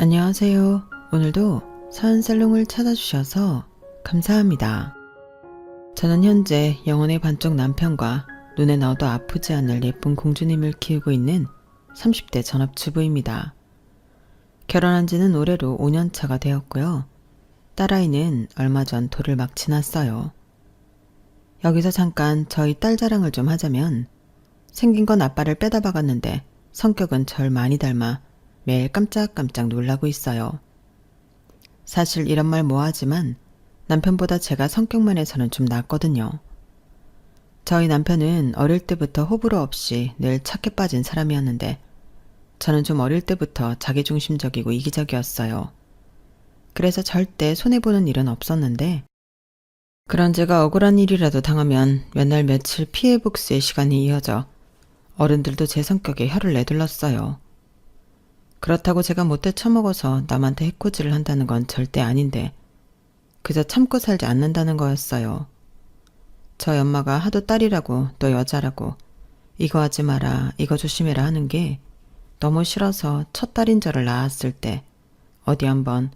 안녕하세요. 오늘도 서은살롱을 찾아주셔서 감사합니다. 저는 현재 영혼의 반쪽 남편과 눈에 넣어도 아프지 않을 예쁜 공주님을 키우고 있는 30대 전업주부입니다. 결혼한 지는 올해로 5년차가 되었고요. 딸아이는 얼마 전 돌을 막 지났어요. 여기서 잠깐 저희 딸 자랑을 좀 하자면 생긴 건 아빠를 빼다 박았는데 성격은 절 많이 닮아 매일 깜짝깜짝 놀라고 있어요. 사실 이런 말 뭐하지만 남편보다 제가 성격면에서는 좀 낫거든요. 저희 남편은 어릴 때부터 호불호 없이 늘 착해 빠진 사람이었는데 저는 좀 어릴 때부터 자기중심적이고 이기적이었어요. 그래서 절대 손해보는 일은 없었는데 그런 제가 억울한 일이라도 당하면 몇 날 며칠 피해 복수의 시간이 이어져 어른들도 제 성격에 혀를 내둘렀어요. 그렇다고 제가 못돼 처먹어서 남한테 해코지를 한다는 건 절대 아닌데 그저 참고 살지 않는다는 거였어요. 저희 엄마가 하도 딸이라고 너 여자라고 이거 하지 마라 이거 조심해라 하는 게 너무 싫어서 첫 딸인 저를 낳았을 때 어디 한번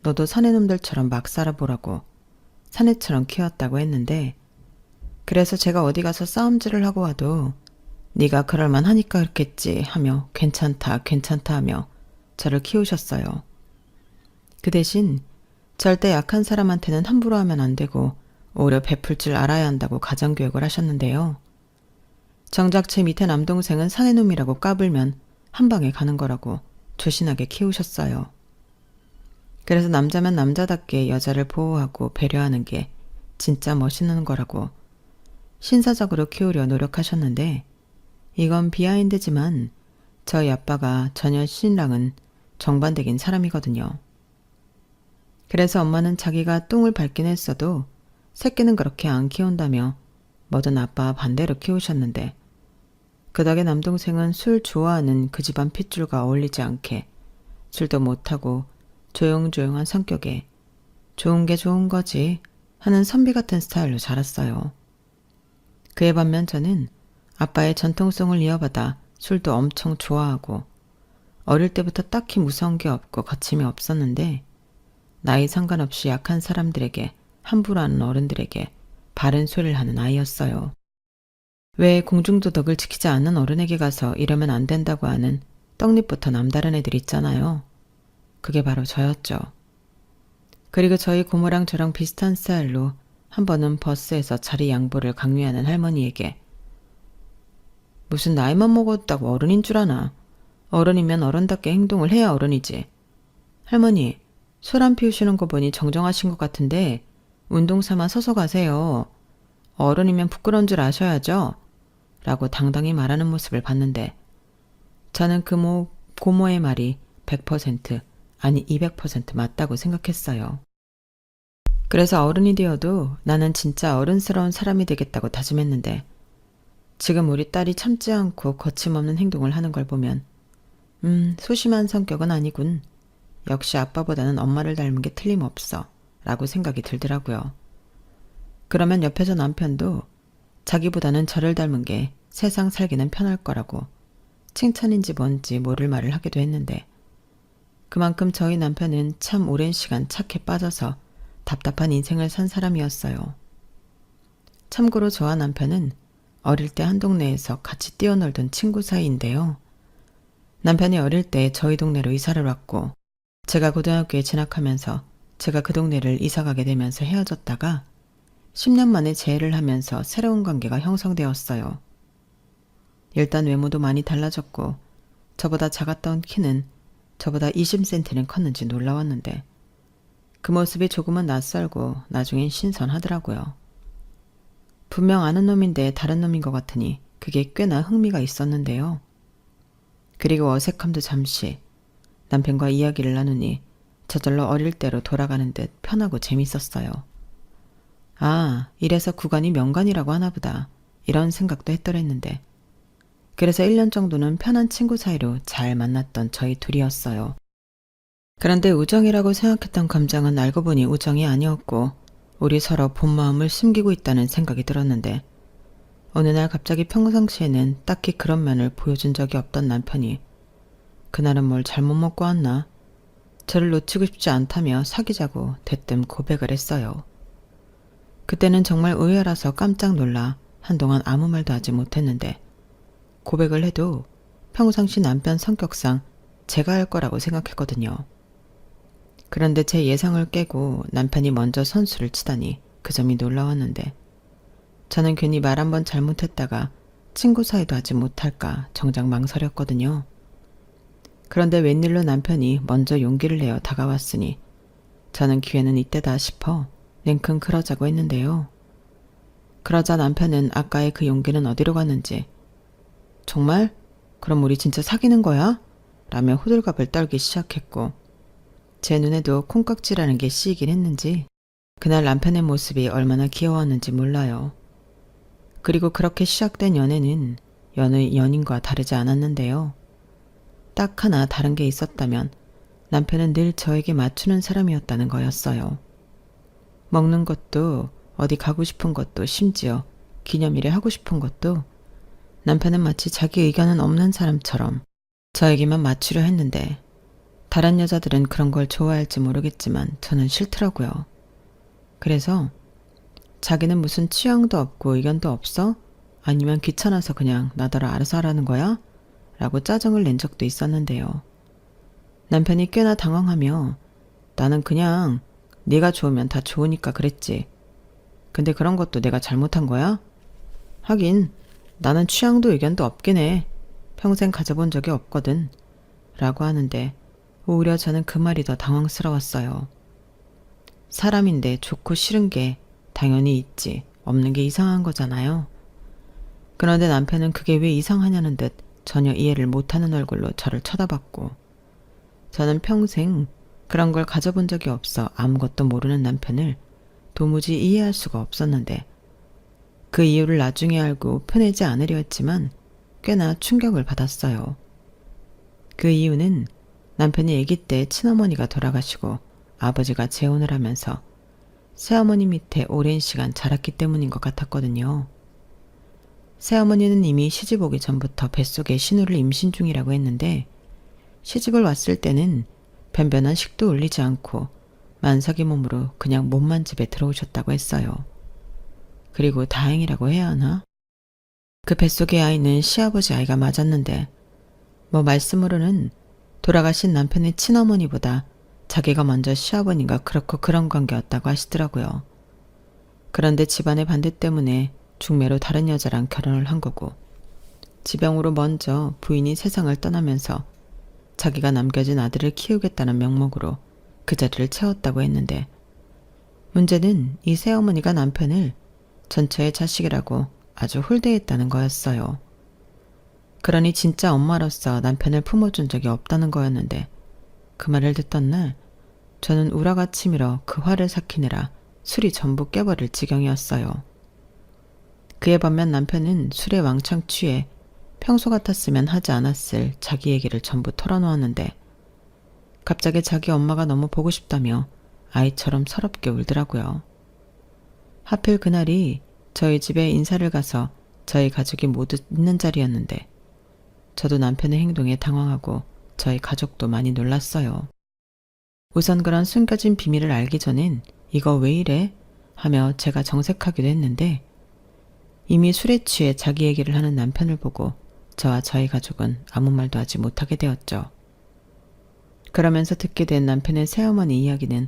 너도 사내놈들처럼 막 살아보라고 사내처럼 키웠다고 했는데 그래서 제가 어디 가서 싸움질을 하고 와도 네가 그럴만 하니까 그렇겠지 하며 괜찮다 괜찮다 하며 저를 키우셨어요. 그 대신 절대 약한 사람한테는 함부로 하면 안 되고 오히려 베풀 줄 알아야 한다고 가정교육을 하셨는데요. 정작 제 밑에 남동생은 사내놈이라고 까불면 한 방에 가는 거라고 조신하게 키우셨어요. 그래서 남자면 남자답게 여자를 보호하고 배려하는 게 진짜 멋있는 거라고 신사적으로 키우려 노력하셨는데 이건 비하인드지만 저희 아빠가 전혀 신랑은 정반대긴 사람이거든요. 그래서 엄마는 자기가 똥을 밟긴 했어도 새끼는 그렇게 안 키운다며 뭐든 아빠와 반대로 키우셨는데 그 덕에 남동생은 술 좋아하는 그 집안 핏줄과 어울리지 않게 술도 못하고 조용조용한 성격에 좋은 게 좋은 거지 하는 선비 같은 스타일로 자랐어요. 그에 반면 저는 아빠의 전통성을 이어받아 술도 엄청 좋아하고 어릴 때부터 딱히 무서운 게 없고 거침이 없었는데 나이 상관없이 약한 사람들에게 함부로 하는 어른들에게 바른 소리를 하는 아이였어요. 왜 공중도덕을 지키지 않는 어른에게 가서 이러면 안 된다고 하는 떡잎부터 남다른 애들 있잖아요. 그게 바로 저였죠. 그리고 저희 고모랑 저랑 비슷한 스타일로 한 번은 버스에서 자리 양보를 강요하는 할머니에게 무슨 나이만 먹었다고 어른인 줄 아나. 어른이면 어른답게 행동을 해야 어른이지. 할머니, 술 안 피우시는 거 보니 정정하신 것 같은데 운동 삼아 서서 가세요. 어른이면 부끄러운 줄 아셔야죠. 라고 당당히 말하는 모습을 봤는데 저는 그 고모의 말이 100% 아니 200% 맞다고 생각했어요. 그래서 어른이 되어도 나는 진짜 어른스러운 사람이 되겠다고 다짐했는데 지금 우리 딸이 참지 않고 거침없는 행동을 하는 걸 보면 소심한 성격은 아니군. 역시 아빠보다는 엄마를 닮은 게 틀림없어 라고 생각이 들더라고요. 그러면 옆에서 남편도 자기보다는 저를 닮은 게 세상 살기는 편할 거라고 칭찬인지 뭔지 모를 말을 하기도 했는데 그만큼 저희 남편은 참 오랜 시간 착해 빠져서 답답한 인생을 산 사람이었어요. 참고로 저와 남편은 어릴 때 한 동네에서 같이 뛰어놀던 친구 사이인데요. 남편이 어릴 때 저희 동네로 이사를 왔고 제가 고등학교에 진학하면서 제가 그 동네를 이사가게 되면서 헤어졌다가 10년 만에 재회를 하면서 새로운 관계가 형성되었어요. 일단 외모도 많이 달라졌고 저보다 작았던 키는 저보다 20cm는 컸는지 놀라웠는데 그 모습이 조금은 낯설고 나중엔 신선하더라고요. 분명 아는 놈인데 다른 놈인 것 같으니 그게 꽤나 흥미가 있었는데요. 그리고 어색함도 잠시 남편과 이야기를 나누니 저절로 어릴 때로 돌아가는 듯 편하고 재밌었어요. 아, 이래서 구간이 명간이라고 하나 보다 이런 생각도 했더랬는데 그래서 1년 정도는 편한 친구 사이로 잘 만났던 저희 둘이었어요. 그런데 우정이라고 생각했던 감정은 알고 보니 우정이 아니었고 우리 서로 본 마음을 숨기고 있다는 생각이 들었는데 어느 날 갑자기 평상시에는 딱히 그런 면을 보여준 적이 없던 남편이 그날은 뭘 잘못 먹고 왔나? 저를 놓치고 싶지 않다며 사귀자고 대뜸 고백을 했어요. 그때는 정말 의외라서 깜짝 놀라 한동안 아무 말도 하지 못했는데 고백을 해도 평상시 남편 성격상 제가 할 거라고 생각했거든요. 그런데 제 예상을 깨고 남편이 먼저 선수를 치다니 그 점이 놀라웠는데 저는 괜히 말 한 번 잘못했다가 친구 사이도 하지 못할까 정작 망설였거든요. 그런데 웬일로 남편이 먼저 용기를 내어 다가왔으니 저는 기회는 이때다 싶어 냉큼 그러자고 했는데요. 그러자 남편은 아까의 그 용기는 어디로 갔는지 정말? 그럼 우리 진짜 사귀는 거야? 라며 호들갑을 떨기 시작했고 제 눈에도 콩깍지라는 게 씌이긴 했는지 그날 남편의 모습이 얼마나 귀여웠는지 몰라요. 그리고 그렇게 시작된 연애는 여느 연인과 다르지 않았는데요. 딱 하나 다른 게 있었다면 남편은 늘 저에게 맞추는 사람이었다는 거였어요. 먹는 것도 어디 가고 싶은 것도 심지어 기념일에 하고 싶은 것도 남편은 마치 자기 의견은 없는 사람처럼 저에게만 맞추려 했는데 다른 여자들은 그런 걸 좋아할지 모르겠지만 저는 싫더라고요. 그래서 자기는 무슨 취향도 없고 의견도 없어? 아니면 귀찮아서 그냥 나더러 알아서 하라는 거야? 라고 짜증을 낸 적도 있었는데요. 남편이 꽤나 당황하며 나는 그냥 네가 좋으면 다 좋으니까 그랬지. 근데 그런 것도 내가 잘못한 거야? 하긴 나는 취향도 의견도 없긴 해. 평생 가져본 적이 없거든. 라고 하는데 오히려 저는 그 말이 더 당황스러웠어요. 사람인데 좋고 싫은 게 당연히 있지 없는 게 이상한 거잖아요. 그런데 남편은 그게 왜 이상하냐는 듯 전혀 이해를 못하는 얼굴로 저를 쳐다봤고 저는 평생 그런 걸 가져본 적이 없어 아무것도 모르는 남편을 도무지 이해할 수가 없었는데 그 이유를 나중에 알고 편해지 않으려 했지만 꽤나 충격을 받았어요. 그 이유는 남편이 아기 때 친어머니가 돌아가시고 아버지가 재혼을 하면서 새어머니 밑에 오랜 시간 자랐기 때문인 것 같았거든요. 새어머니는 이미 시집 오기 전부터 뱃속에 신우를 임신 중이라고 했는데 시집을 왔을 때는 변변한 식도 올리지 않고 만삭이 몸으로 그냥 몸만 집에 들어오셨다고 했어요. 그리고 다행이라고 해야 하나? 그 뱃속의 아이는 시아버지 아이가 맞았는데 뭐 말씀으로는 돌아가신 남편의 친어머니보다 자기가 먼저 시아버님과 그렇고 그런 관계였다고 하시더라고요. 그런데 집안의 반대 때문에 중매로 다른 여자랑 결혼을 한 거고 지병으로 먼저 부인이 세상을 떠나면서 자기가 남겨진 아들을 키우겠다는 명목으로 그 자리를 채웠다고 했는데 문제는 이 새어머니가 남편을 전처의 자식이라고 아주 홀대했다는 거였어요. 그러니 진짜 엄마로서 남편을 품어준 적이 없다는 거였는데 그 말을 듣던 날 저는 우라가 치밀어 그 화를 삭히느라 술이 전부 깨버릴 지경이었어요. 그에 반면 남편은 술에 왕창 취해 평소 같았으면 하지 않았을 자기 얘기를 전부 털어놓았는데 갑자기 자기 엄마가 너무 보고 싶다며 아이처럼 서럽게 울더라고요. 하필 그날이 저희 집에 인사를 가서 저희 가족이 모두 있는 자리였는데 저도 남편의 행동에 당황하고 저희 가족도 많이 놀랐어요. 우선 그런 숨겨진 비밀을 알기 전엔 이거 왜 이래? 하며 제가 정색하기도 했는데 이미 술에 취해 자기 얘기를 하는 남편을 보고 저와 저희 가족은 아무 말도 하지 못하게 되었죠. 그러면서 듣게 된 남편의 새어머니 이야기는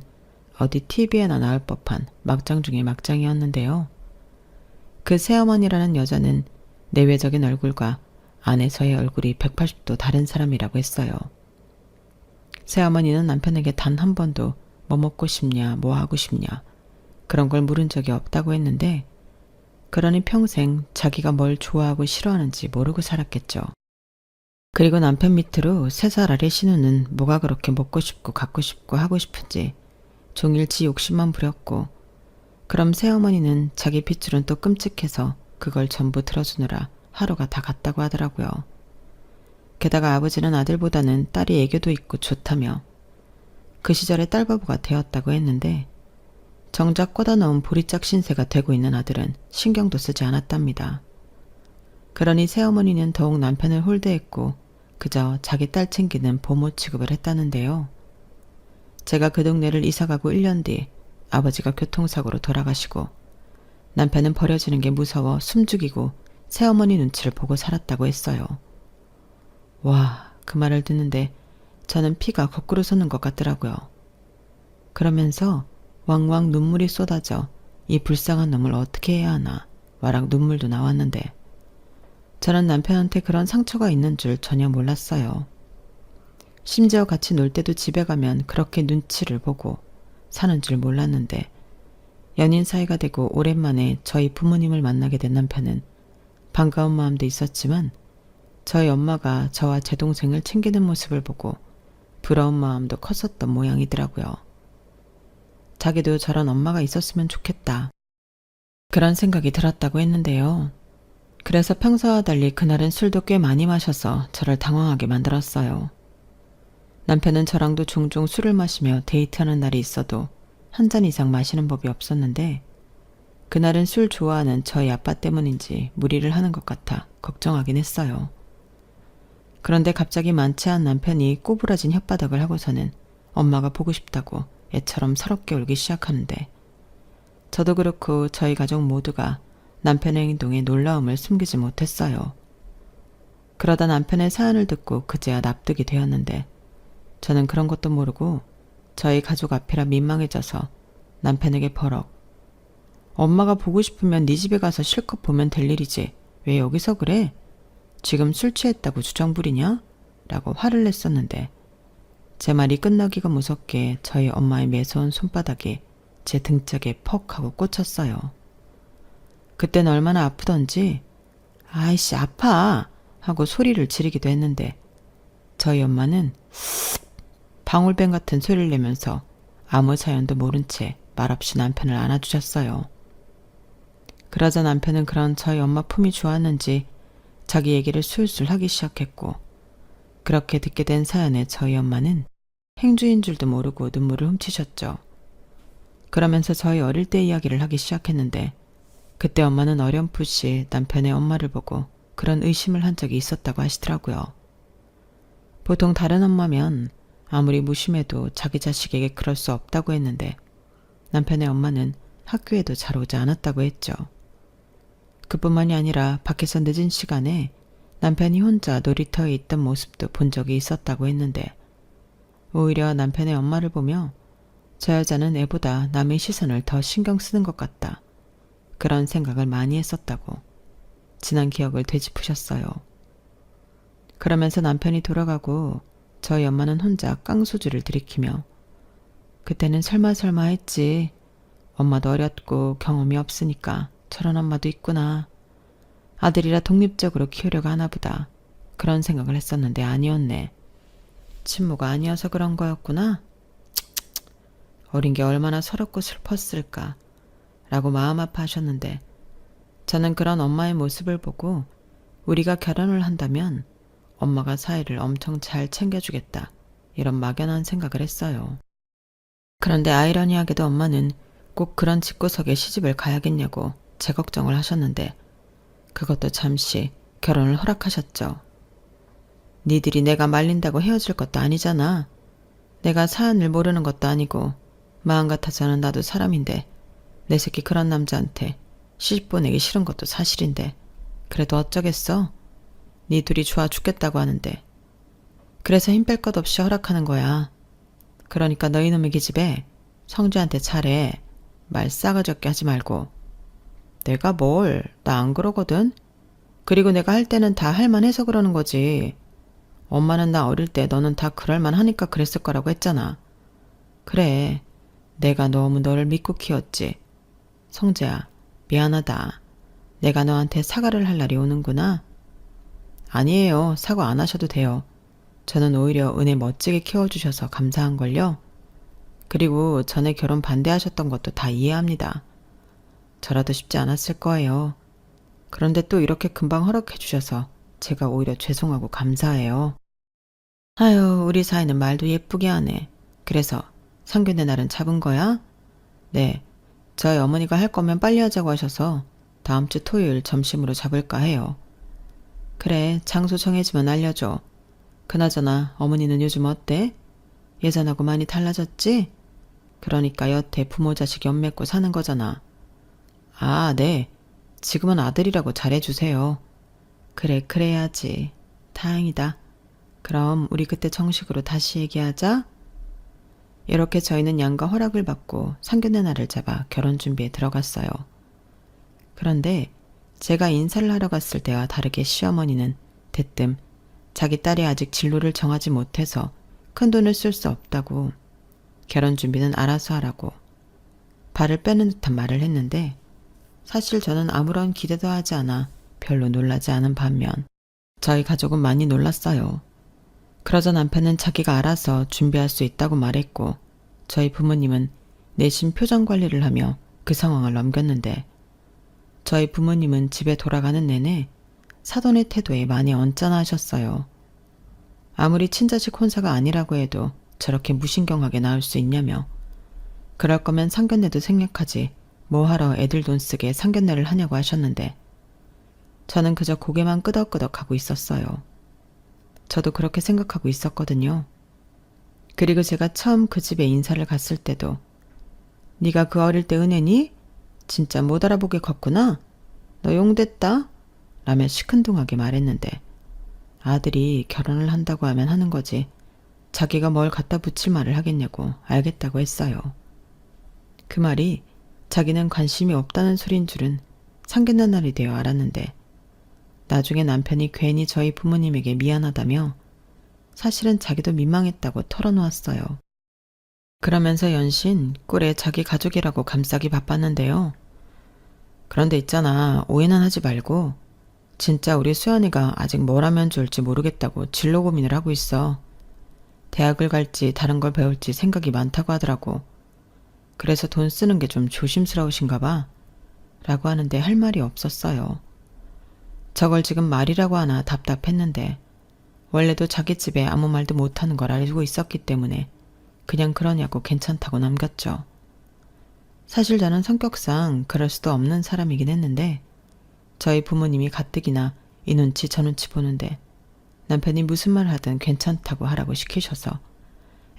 어디 TV에나 나올 법한 막장 중의 막장이었는데요. 그 새어머니라는 여자는 내외적인 얼굴과 안에서의 얼굴이 180도 다른 사람이라고 했어요. 새어머니는 남편에게 단 한 번도 뭐 먹고 싶냐, 뭐 하고 싶냐 그런 걸 물은 적이 없다고 했는데 그러니 평생 자기가 뭘 좋아하고 싫어하는지 모르고 살았겠죠. 그리고 남편 밑으로 3살 아래 신우는 뭐가 그렇게 먹고 싶고 갖고 싶고 하고 싶은지 종일 지 욕심만 부렸고 그럼 새어머니는 자기 핏줄은 또 끔찍해서 그걸 전부 들어주느라 하루가 다 갔다고 하더라고요. 게다가 아버지는 아들보다는 딸이 애교도 있고 좋다며 그 시절에 딸바보가 되었다고 했는데 정작 꽂아 넣은 보리짝 신세가 되고 있는 아들은 신경도 쓰지 않았답니다. 그러니 새어머니는 더욱 남편을 홀대했고 그저 자기 딸 챙기는 보모 취급을 했다는데요. 제가 그 동네를 이사가고 1년 뒤 아버지가 교통사고로 돌아가시고 남편은 버려지는 게 무서워 숨죽이고 새어머니 눈치를 보고 살았다고 했어요. 와, 그 말을 듣는데 저는 피가 거꾸로 솟는 것 같더라고요. 그러면서 왕왕 눈물이 쏟아져 이 불쌍한 놈을 어떻게 해야 하나 와락 눈물도 나왔는데 저는 남편한테 그런 상처가 있는 줄 전혀 몰랐어요. 심지어 같이 놀 때도 집에 가면 그렇게 눈치를 보고 사는 줄 몰랐는데 연인 사이가 되고 오랜만에 저희 부모님을 만나게 된 남편은 반가운 마음도 있었지만 저희 엄마가 저와 제 동생을 챙기는 모습을 보고 부러운 마음도 컸었던 모양이더라고요. 자기도 저런 엄마가 있었으면 좋겠다. 그런 생각이 들었다고 했는데요. 그래서 평소와 달리 그날은 술도 꽤 많이 마셔서 저를 당황하게 만들었어요. 남편은 저랑도 종종 술을 마시며 데이트하는 날이 있어도 한 잔 이상 마시는 법이 없었는데 그날은 술 좋아하는 저희 아빠 때문인지 무리를 하는 것 같아 걱정하긴 했어요. 그런데 갑자기 많지 않은 남편이 꼬부라진 혓바닥을 하고서는 엄마가 보고 싶다고 애처럼 서럽게 울기 시작하는데 저도 그렇고 저희 가족 모두가 남편의 행동에 놀라움을 숨기지 못했어요. 그러다 남편의 사연을 듣고 그제야 납득이 되었는데 저는 그런 것도 모르고 저희 가족 앞이라 민망해져서 남편에게 버럭 엄마가 보고 싶으면 네 집에 가서 실컷 보면 될 일이지 왜 여기서 그래? 지금 술 취했다고 주정 부리냐? 라고 화를 냈었는데 제 말이 끝나기가 무섭게 저희 엄마의 매서운 손바닥이 제 등짝에 퍽 하고 꽂혔어요. 그땐 얼마나 아프던지 아이씨 아파 하고 소리를 지르기도 했는데 저희 엄마는 방울뱀 같은 소리를 내면서 아무 사연도 모른 채 말없이 남편을 안아주셨어요. 그러자 남편은 그런 저희 엄마 품이 좋았는지 자기 얘기를 술술 하기 시작했고 그렇게 듣게 된 사연에 저희 엄마는 행주인 줄도 모르고 눈물을 훔치셨죠. 그러면서 저희 어릴 때 이야기를 하기 시작했는데 그때 엄마는 어렴풋이 남편의 엄마를 보고 그런 의심을 한 적이 있었다고 하시더라고요. 보통 다른 엄마면 아무리 무심해도 자기 자식에게 그럴 수 없다고 했는데 남편의 엄마는 학교에도 잘 오지 않았다고 했죠. 그뿐만이 아니라 밖에서 늦은 시간에 남편이 혼자 놀이터에 있던 모습도 본 적이 있었다고 했는데 오히려 남편의 엄마를 보며 저 여자는 애보다 남의 시선을 더 신경 쓰는 것 같다. 그런 생각을 많이 했었다고 지난 기억을 되짚으셨어요. 그러면서 남편이 돌아가고 저희 엄마는 혼자 깡소주를 들이키며 그때는 설마 했지. 엄마도 어렸고 경험이 없으니까 저런 엄마도 있구나. 아들이라 독립적으로 키우려고 하나 보다. 그런 생각을 했었는데 아니었네. 친모가 아니어서 그런 거였구나. 어린 게 얼마나 서럽고 슬펐을까 라고 마음 아파하셨는데 저는 그런 엄마의 모습을 보고 우리가 결혼을 한다면 엄마가 사이를 엄청 잘 챙겨주겠다 이런 막연한 생각을 했어요. 그런데 아이러니하게도 엄마는 꼭 그런 집구석에 시집을 가야겠냐고 제 걱정을 하셨는데 그것도 잠시 결혼을 허락하셨죠. 니들이 내가 말린다고 헤어질 것도 아니잖아. 내가 사연을 모르는 것도 아니고 마음 같아서는 나도 사람인데 내 새끼 그런 남자한테 시집 보내기 싫은 것도 사실인데 그래도 어쩌겠어? 니 둘이 좋아 죽겠다고 하는데 그래서 힘 뺄 것 없이 허락하는 거야. 그러니까 너희 놈의 기집애 성주한테 잘해. 말 싸가지 없게 하지 말고. 내가 뭘? 나 안 그러거든. 그리고 내가 할 때는 다 할만해서 그러는 거지. 엄마는 나 어릴 때 너는 다 그럴만 하니까 그랬을 거라고 했잖아. 그래. 내가 너무 너를 믿고 키웠지. 성재야, 미안하다. 내가 너한테 사과를 할 날이 오는구나. 아니에요. 사과 안 하셔도 돼요. 저는 오히려 은혜 멋지게 키워주셔서 감사한걸요. 그리고 전에 결혼 반대하셨던 것도 다 이해합니다. 저라도 쉽지 않았을 거예요. 그런데 또 이렇게 금방 허락해 주셔서 제가 오히려 죄송하고 감사해요. 아유, 우리 사이는 말도 예쁘게 하네. 그래서 상견례 날은 잡은 거야? 네, 저희 어머니가 할 거면 빨리 하자고 하셔서 다음 주 토요일 점심으로 잡을까 해요. 그래, 장소 정해지면 알려줘. 그나저나 어머니는 요즘 어때? 예전하고 많이 달라졌지? 그러니까 여태 부모 자식 연맺고 사는 거잖아. 아, 네. 지금은 아들이라고 잘해주세요. 그래, 그래야지. 다행이다. 그럼 우리 그때 정식으로 다시 얘기하자. 이렇게 저희는 양가 허락을 받고 상견례 날을 잡아 결혼 준비에 들어갔어요. 그런데 제가 인사를 하러 갔을 때와 다르게 시어머니는 대뜸 자기 딸이 아직 진로를 정하지 못해서 큰돈을 쓸 수 없다고, 결혼 준비는 알아서 하라고 발을 빼는 듯한 말을 했는데, 사실 저는 아무런 기대도 하지 않아 별로 놀라지 않은 반면 저희 가족은 많이 놀랐어요. 그러자 남편은 자기가 알아서 준비할 수 있다고 말했고, 저희 부모님은 내심 표정 관리를 하며 그 상황을 넘겼는데, 저희 부모님은 집에 돌아가는 내내 사돈의 태도에 많이 언짢아하셨어요. 아무리 친자식 혼사가 아니라고 해도 저렇게 무신경하게 나올 수 있냐며, 그럴 거면 상견례도 생략하지 뭐하러 애들 돈 쓰게 상견례를 하냐고 하셨는데, 저는 그저 고개만 끄덕끄덕하고 있었어요. 저도 그렇게 생각하고 있었거든요. 그리고 제가 처음 그 집에 인사를 갔을 때도 네가 그 어릴 때 은혜니? 진짜 못 알아보게 컸구나? 너 용됐다? 라며 시큰둥하게 말했는데, 아들이 결혼을 한다고 하면 하는 거지 자기가 뭘 갖다 붙일 말을 하겠냐고 알겠다고 했어요. 그 말이 자기는 관심이 없다는 소린 줄은 상견례 날이 되어 알았는데, 나중에 남편이 괜히 저희 부모님에게 미안하다며 사실은 자기도 민망했다고 털어놓았어요. 그러면서 연신 꿀에 자기 가족이라고 감싸기 바빴는데요. 그런데 있잖아, 오해는 하지 말고 진짜 우리 수연이가 아직 뭘 하면 좋을지 모르겠다고 진로 고민을 하고 있어. 대학을 갈지 다른 걸 배울지 생각이 많다고 하더라고. 그래서 돈 쓰는 게 좀 조심스러우신가 봐. 라고 하는데 할 말이 없었어요. 저걸 지금 말이라고 하나 답답했는데, 원래도 자기 집에 아무 말도 못하는 걸 알고 있었기 때문에 그냥 그러냐고 괜찮다고 남겼죠. 사실 저는 성격상 그럴 수도 없는 사람이긴 했는데, 저희 부모님이 가뜩이나 이 눈치 저 눈치 보는데 남편이 무슨 말 하든 괜찮다고 하라고 시키셔서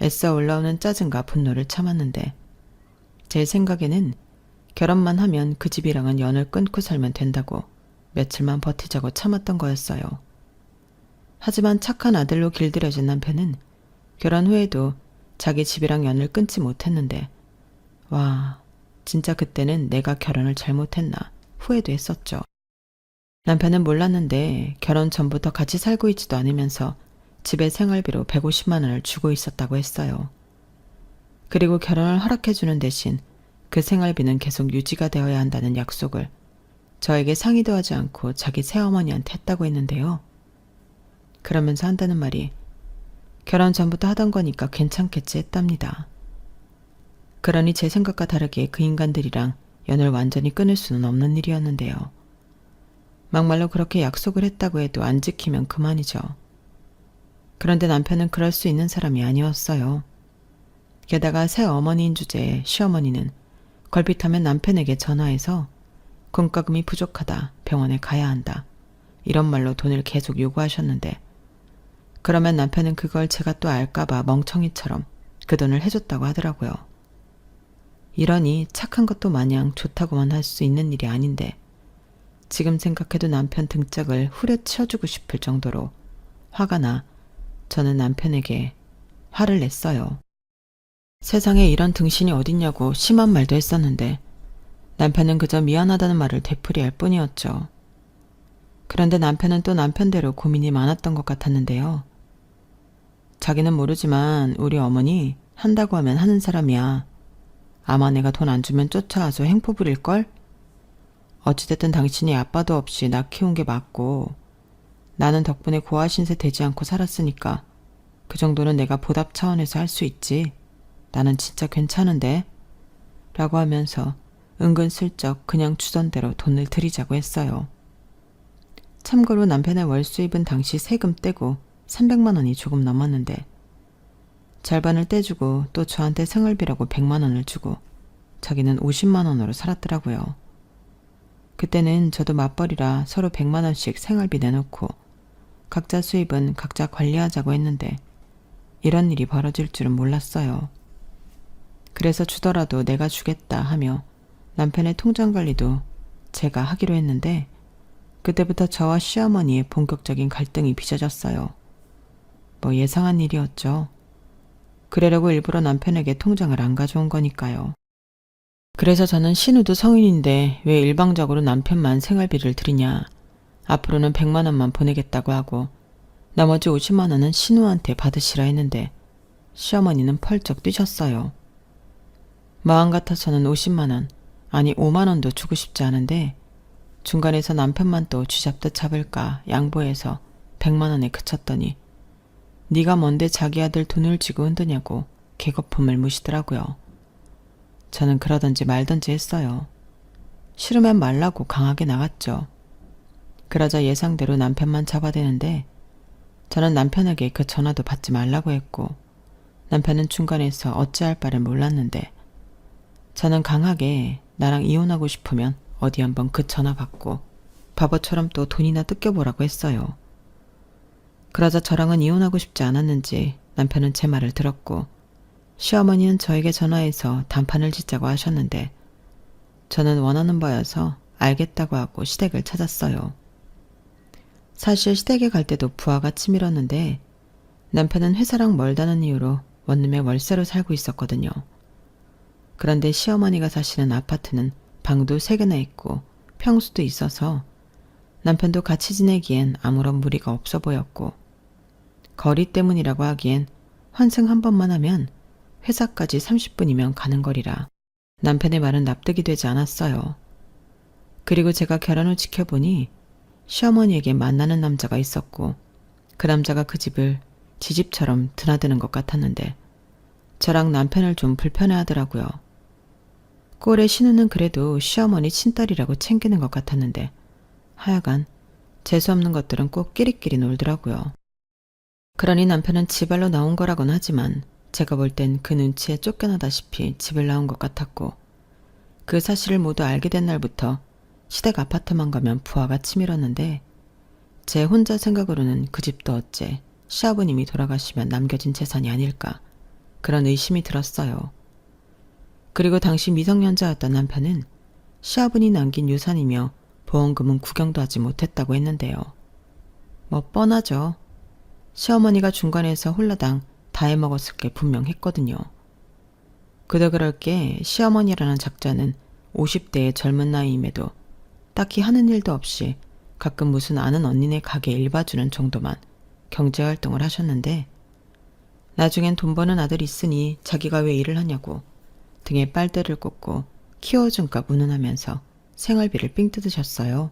애써 올라오는 짜증과 분노를 참았는데, 제 생각에는 결혼만 하면 그 집이랑은 연을 끊고 살면 된다고 며칠만 버티자고 참았던 거였어요. 하지만 착한 아들로 길들여진 남편은 결혼 후에도 자기 집이랑 연을 끊지 못했는데, 와, 진짜 그때는 내가 결혼을 잘못했나 후회도 했었죠. 남편은 몰랐는데 결혼 전부터 같이 살고 있지도 않으면서 집에 생활비로 150만 원을 주고 있었다고 했어요. 그리고 결혼을 허락해주는 대신 그 생활비는 계속 유지가 되어야 한다는 약속을 저에게 상의도 하지 않고 자기 새어머니한테 했다고 했는데요. 그러면서 한다는 말이 결혼 전부터 하던 거니까 괜찮겠지 했답니다. 그러니 제 생각과 다르게 그 인간들이랑 연을 완전히 끊을 수는 없는 일이었는데요. 막말로 그렇게 약속을 했다고 해도 안 지키면 그만이죠. 그런데 남편은 그럴 수 있는 사람이 아니었어요. 게다가 새어머니인 주제에 시어머니는 걸핏하면 남편에게 전화해서 공과금이 부족하다, 병원에 가야 한다, 이런 말로 돈을 계속 요구하셨는데, 그러면 남편은 그걸 제가 또 알까봐 멍청이처럼 그 돈을 해줬다고 하더라고요. 이러니 착한 것도 마냥 좋다고만 할 수 있는 일이 아닌데, 지금 생각해도 남편 등짝을 후려치워주고 싶을 정도로 화가 나 저는 남편에게 화를 냈어요. 세상에 이런 등신이 어딨냐고 심한 말도 했었는데 남편은 그저 미안하다는 말을 되풀이할 뿐이었죠. 그런데 남편은 또 남편대로 고민이 많았던 것 같았는데요. 자기는 모르지만 우리 어머니 한다고 하면 하는 사람이야. 아마 내가 돈 안 주면 쫓아와서 행포 부릴걸? 어찌됐든 당신이 아빠도 없이 나 키운 게 맞고, 나는 덕분에 고아 신세 되지 않고 살았으니까 그 정도는 내가 보답 차원에서 할 수 있지. 나는 진짜 괜찮은데? 라고 하면서 은근슬쩍 그냥 주전대로 돈을 드리자고 했어요. 참고로 남편의 월 수입은 당시 세금 떼고 300만 원이 조금 넘었는데, 절반을 떼주고 또 저한테 생활비라고 100만 원을 주고 자기는 50만 원으로 살았더라고요. 그때는 저도 맞벌이라 서로 100만 원씩 생활비 내놓고 각자 수입은 각자 관리하자고 했는데, 이런 일이 벌어질 줄은 몰랐어요. 그래서 주더라도 내가 주겠다 하며 남편의 통장 관리도 제가 하기로 했는데 그때부터 저와 시어머니의 본격적인 갈등이 빚어졌어요. 뭐 예상한 일이었죠. 그러려고 일부러 남편에게 통장을 안 가져온 거니까요. 그래서 저는 신우도 성인인데 왜 일방적으로 남편만 생활비를 드리냐. 앞으로는 100만 원만 보내겠다고 하고 나머지 50만 원은 신우한테 받으시라 했는데 시어머니는 펄쩍 뛰셨어요. 마음 같아서는 50만 원, 아니 5만 원도 주고 싶지 않은데 중간에서 남편만 또 쥐잡듯 잡을까 양보해서 100만 원에 그쳤더니 네가 뭔데 자기 아들 돈을 쥐고 흔드냐고 개거품을 무시더라고요. 저는 그러던지 말던지 했어요. 싫으면 말라고 강하게 나갔죠. 그러자 예상대로 남편만 잡아대는데 저는 남편에게 그 전화도 받지 말라고 했고 남편은 중간에서 어찌할 바를 몰랐는데 저는 강하게 나랑 이혼하고 싶으면 어디 한번 그 전화 받고 바보처럼 또 돈이나 뜯겨보라고 했어요. 그러자 저랑은 이혼하고 싶지 않았는지 남편은 제 말을 들었고 시어머니는 저에게 전화해서 단판을 짓자고 하셨는데 저는 원하는 바여서 알겠다고 하고 시댁을 찾았어요. 사실 시댁에 갈 때도 부하가 치밀었는데 남편은 회사랑 멀다는 이유로 원룸에 월세로 살고 있었거든요. 그런데 시어머니가 사시는 아파트는 방도 3개나 있고 평수도 있어서 남편도 같이 지내기엔 아무런 무리가 없어 보였고 거리 때문이라고 하기엔 환승 한 번만 하면 회사까지 30분이면 가는 거리라 남편의 말은 납득이 되지 않았어요. 그리고 제가 결혼을 지켜보니 시어머니에게 만나는 남자가 있었고 그 남자가 그 집을 지 집처럼 드나드는 것 같았는데 저랑 남편을 좀 불편해하더라고요. 꼴의 신우는 그래도 시어머니 친딸이라고 챙기는 것 같았는데 하여간 재수없는 것들은 꼭 끼리끼리 놀더라고요. 그러니 남편은 지발로 나온 거라곤 하지만 제가 볼 땐 그 눈치에 쫓겨나다시피 집을 나온 것 같았고 그 사실을 모두 알게 된 날부터 시댁 아파트만 가면 부하가 치밀었는데 제 혼자 생각으로는 그 집도 어째 시아버님이 돌아가시면 남겨진 재산이 아닐까 그런 의심이 들었어요. 그리고 당시 미성년자였던 남편은 시아버니 남긴 유산이며 보험금은 구경도 하지 못했다고 했는데요. 뭐 뻔하죠. 시어머니가 중간에서 홀라당 다 해먹었을 게 분명했거든요. 그도 그럴 게 시어머니라는 작자는 50대의 젊은 나이임에도 딱히 하는 일도 없이 가끔 무슨 아는 언니네 가게 일 봐주는 정도만 경제활동을 하셨는데 나중엔 돈 버는 아들 있으니 자기가 왜 일을 하냐고 등에 빨대를 꽂고 키워준값 운운하면서 생활비를 삥 뜯으셨어요.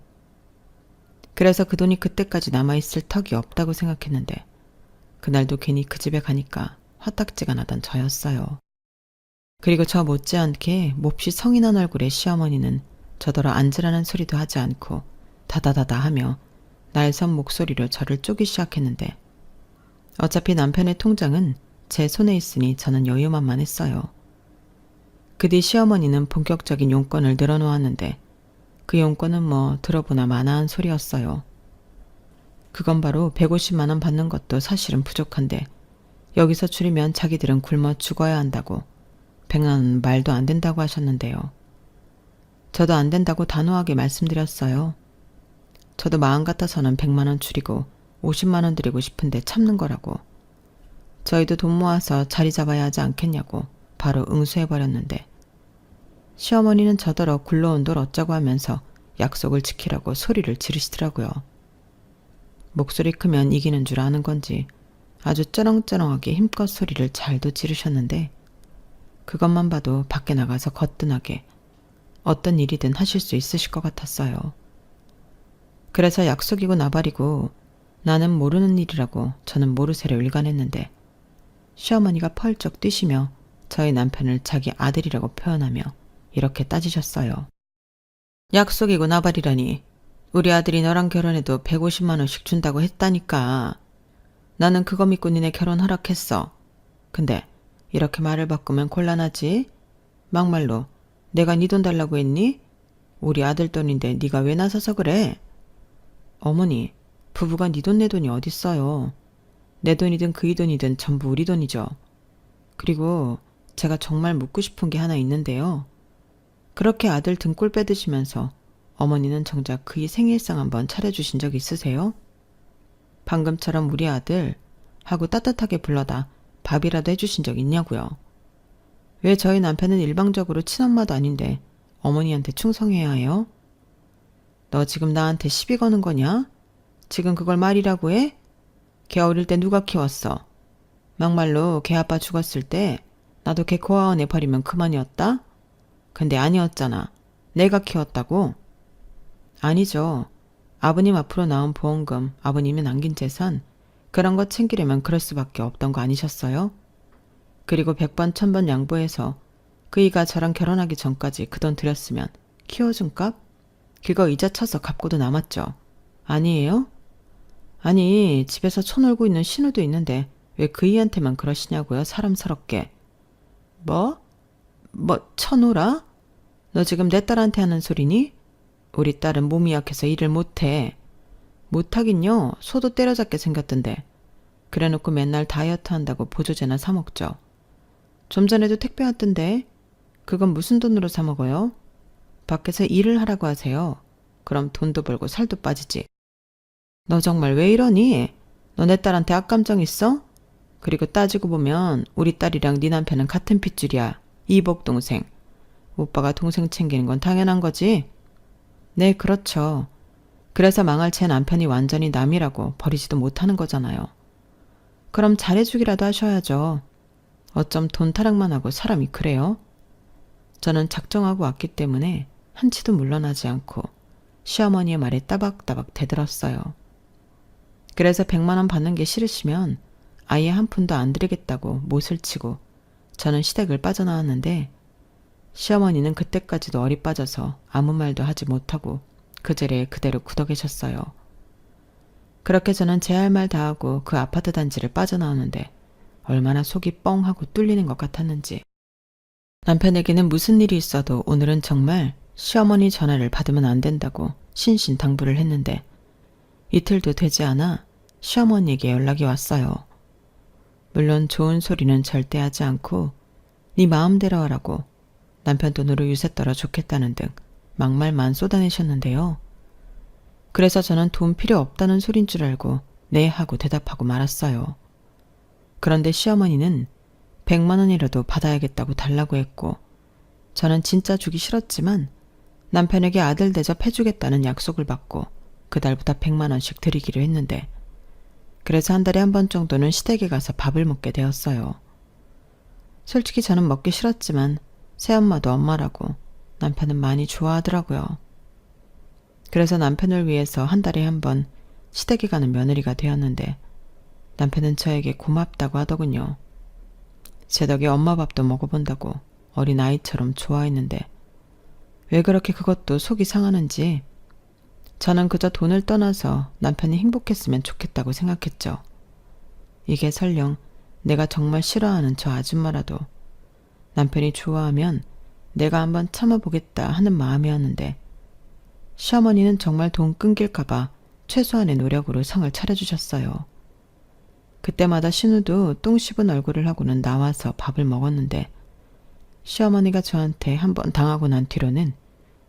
그래서 그 돈이 그때까지 남아있을 턱이 없다고 생각했는데 그날도 괜히 그 집에 가니까 화딱지가 나던 저였어요. 그리고 저 못지않게 몹시 성인한 얼굴의 시어머니는 저더러 앉으라는 소리도 하지 않고 다다다다 하며 날선 목소리로 저를 쪼기 시작했는데 어차피 남편의 통장은 제 손에 있으니 저는 여유만만했어요. 그 뒤 시어머니는 본격적인 용건을 늘어놓았는데 그 용건은 뭐 들어보나 마나한 소리였어요. 그건 바로 150만 원 받는 것도 사실은 부족한데 여기서 줄이면 자기들은 굶어 죽어야 한다고 100만 원은 말도 안 된다고 하셨는데요. 저도 안 된다고 단호하게 말씀드렸어요. 저도 마음 같아서는 100만 원 줄이고 50만 원 드리고 싶은데 참는 거라고. 저희도 돈 모아서 자리 잡아야 하지 않겠냐고 바로 응수해버렸는데 시어머니는 저더러 굴러온 돌 어쩌고 하면서 약속을 지키라고 소리를 지르시더라고요. 목소리 크면 이기는 줄 아는 건지 아주 쩌렁쩌렁하게 힘껏 소리를 잘도 지르셨는데 그것만 봐도 밖에 나가서 거뜬하게 어떤 일이든 하실 수 있으실 것 같았어요. 그래서 약속이고 나발이고 나는 모르는 일이라고 저는 모르쇠로 일관했는데 시어머니가 펄쩍 뛰시며 저희 남편을 자기 아들이라고 표현하며 이렇게 따지셨어요. 약속이고 나발이라니 우리 아들이 너랑 결혼해도 150만 원씩 준다고 했다니까. 나는 그거 믿고 니네 결혼 허락했어. 근데 이렇게 말을 바꾸면 곤란하지? 막말로 내가 네 돈 달라고 했니? 우리 아들 돈인데 네가 왜 나서서 그래? 어머니, 부부가 네 돈 내 돈이 어딨어요. 내 돈이든 그이 돈이든 전부 우리 돈이죠. 그리고 제가 정말 묻고 싶은 게 하나 있는데요. 그렇게 아들 등골 빼드시면서 어머니는 정작 그이 생일상 한번 차려주신 적 있으세요? 방금처럼 우리 아들 하고 따뜻하게 불러다 밥이라도 해주신 적 있냐고요. 왜 저희 남편은 일방적으로 친엄마도 아닌데 어머니한테 충성해야 해요? 너 지금 나한테 시비 거는 거냐? 지금 그걸 말이라고 해? 걔 어릴 때 누가 키웠어? 막말로 걔 아빠 죽었을 때 나도 걔 고아원에 버리면 그만이었다? 근데 아니었잖아. 내가 키웠다고? 아니죠. 아버님 앞으로 나온 보험금, 아버님이 남긴 재산, 그런 거 챙기려면 그럴 수밖에 없던 거 아니셨어요? 그리고 100번 1000번 양보해서 그이가 저랑 결혼하기 전까지 그 돈 들였으면 키워준 값? 그거 이자 쳐서 갚고도 남았죠. 아니에요? 아니, 집에서 쳐놀고 있는 신우도 있는데 왜 그이한테만 그러시냐고요, 사람스럽게. 뭐? 쳐놀아? 너 지금 내 딸한테 하는 소리니? 우리 딸은 몸이 약해서 일을 못해. 못하긴요. 소도 때려잡게 생겼던데. 그래놓고 맨날 다이어트 한다고 보조제나 사 먹죠. 좀 전에도 택배 왔던데. 그건 무슨 돈으로 사 먹어요? 밖에서 일을 하라고 하세요. 그럼 돈도 벌고 살도 빠지지. 너 정말 왜 이러니? 너 내 딸한테 악감정 있어? 그리고 따지고 보면 우리 딸이랑 네 남편은 같은 핏줄이야. 이복 동생. 오빠가 동생 챙기는 건 당연한 거지? 네, 그렇죠. 그래서 망할 제 남편이 완전히 남이라고 버리지도 못하는 거잖아요. 그럼 잘해주기라도 하셔야죠. 어쩜 돈 타락만 하고 사람이 그래요? 저는 작정하고 왔기 때문에 한치도 물러나지 않고 시어머니의 말에 따박따박 대들었어요. 그래서 100만 원 받는 게 싫으시면 아예 한 푼도 안 드리겠다고 못을 치고 저는 시댁을 빠져나왔는데 시어머니는 그때까지도 어리 빠져서 아무 말도 하지 못하고 그 자리에 그대로 굳어 계셨어요. 그렇게 저는 제 할 말 다 하고 그 아파트 단지를 빠져나오는데 얼마나 속이 뻥하고 뚫리는 것 같았는지. 남편에게는 무슨 일이 있어도 오늘은 정말 시어머니 전화를 받으면 안 된다고 신신당부를 했는데 이틀도 되지 않아 시어머니에게 연락이 왔어요. 물론 좋은 소리는 절대 하지 않고 네 마음대로 하라고 남편 돈으로 유세 떨어 좋겠다는 등 막말만 쏟아내셨는데요. 그래서 저는 돈 필요 없다는 소린 줄 알고 네 하고 대답하고 말았어요. 그런데 시어머니는 100만 원이라도 받아야겠다고 달라고 했고 저는 진짜 주기 싫었지만 남편에게 아들 대접해주겠다는 약속을 받고 그달부터 100만 원씩 드리기로 했는데 그래서 한 달에 한 번 정도는 시댁에 가서 밥을 먹게 되었어요. 솔직히 저는 먹기 싫었지만 새엄마도 엄마라고 남편은 많이 좋아하더라고요. 그래서 남편을 위해서 한 달에 한 번 시댁에 가는 며느리가 되었는데 남편은 저에게 고맙다고 하더군요. 제 덕에 엄마 밥도 먹어본다고 어린아이처럼 좋아했는데 왜 그렇게 그것도 속이 상하는지 저는 그저 돈을 떠나서 남편이 행복했으면 좋겠다고 생각했죠. 이게 설령 내가 정말 싫어하는 저 아줌마라도 남편이 좋아하면 내가 한번 참아보겠다 하는 마음이었는데 시어머니는 정말 돈 끊길까봐 최소한의 노력으로 성을 차려주셨어요. 그때마다 신우도 똥 씹은 얼굴을 하고는 나와서 밥을 먹었는데 시어머니가 저한테 한번 당하고 난 뒤로는